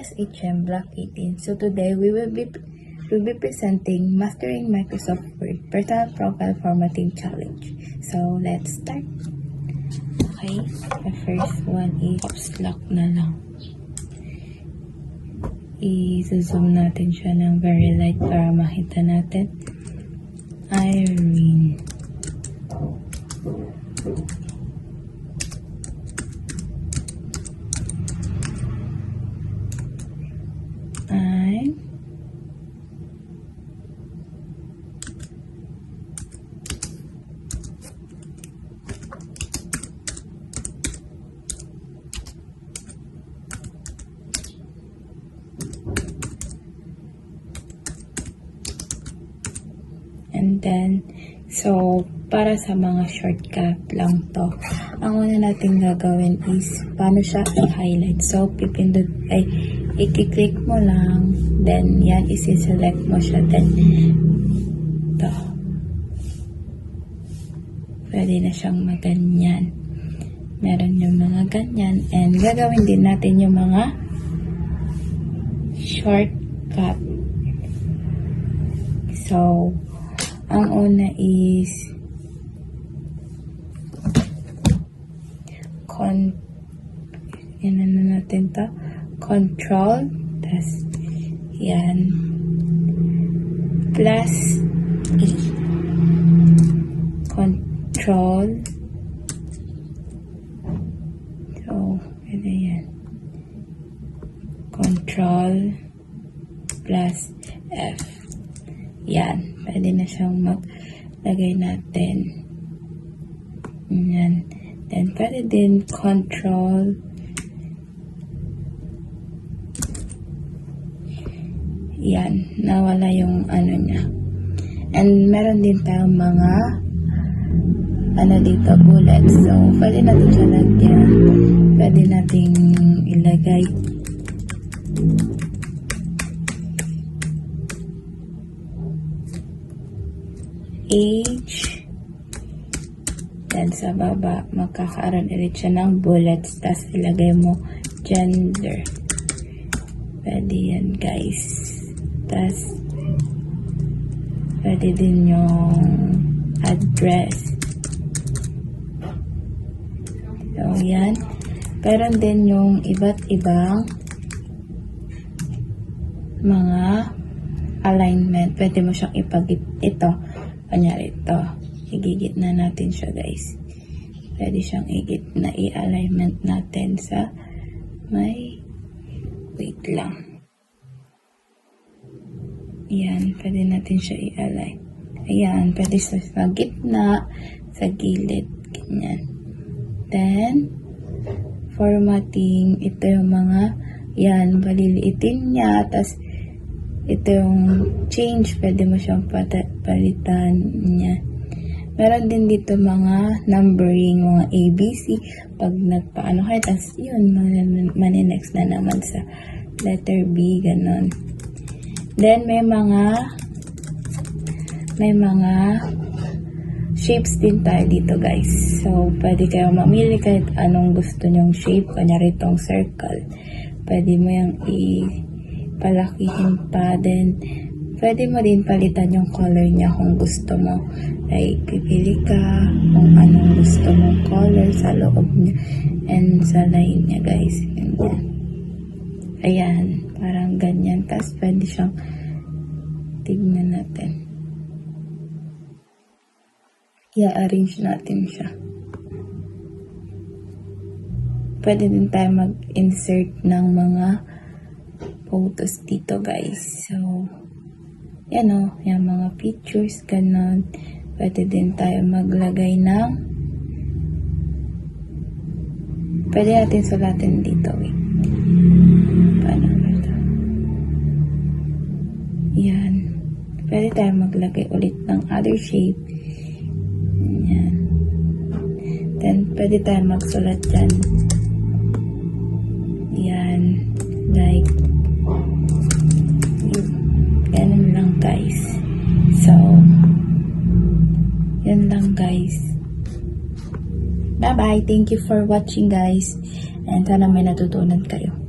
SHM Block 18. So today we will be presenting Mastering Microsoft Word Personal Profile Formatting Challenge. So let's start. Okay, the first one is caps lock na lang. I-zoom natin siya ng very light para makita natin. Irene. And then, so, para sa mga shortcut lang to. Ang una natin gagawin is, paano siya i-highlight. So, i-click mo lang, then, yan, isi-select mo siya, then, to. Pwede na siyang maganyan. Meron yung mga ganyan, and gagawin din natin yung mga shortcut. So, ang una is natin to, control, tas yan, plus E, control, so pwede yan, control plus F. Yan, pwede na siyang maglagay natin. Yan. Then, pwede din control. Yan, nawala yung ano niya. And, meron din tayong mga dito, bullets. So, pwede natin siya lagyan. Pwede natin ilagay. Age, then sa baba magkakaroon ulit siya ng bullets, tas ilagay mo gender, pwede yan guys, tas pwede din yung address. So yan, pero din yung iba't ibang mga alignment, pwede mo siyang ipagit ito. Kanyari ito, igigit na natin siya guys. Pwede siyang igitna, i-alignment natin sa may, wait lang. Ayan, pwede natin siya i-align. Ayan, pwede sa gitna, sa gilid, ganyan. Then, formatting, ito yung mga, yan, paliliitin niya, tas ito yung change, pwede mo siyang palitan niya. Meron din dito mga numbering, mga ABC, pag nagpaano kayo, tas yun, maninext na naman sa letter B, ganon. Then, may mga shapes din tayo dito, guys. So, pwede kayo mamili kahit anong gusto nyong shape, kanyari itong circle. Pwede mo yung palakihin pa, then pwede mo din palitan yung color niya kung gusto mo. Like, pipili ka kung anong gusto mong color sa loob niya and sa line niya, guys. Ganyan. Ayan, parang ganyan. Tapos pwede siyang tignan natin. I-arrange natin siya. Pwede din tayo mag-insert ng mga photos dito guys. So, yan o, yung mga pictures, ganon. Pwede din tayo maglagay ng, pwede natin sulatin dito, wait. Paano ba ito? Yan. Pwede tayo maglagay ulit ng other shape. Yan. Then, pwede tayo magsulat dyan. Yan. Like, ganun lang guys. So, yun lang guys. Bye bye. Thank you for watching guys. And sana may natutunan kayo.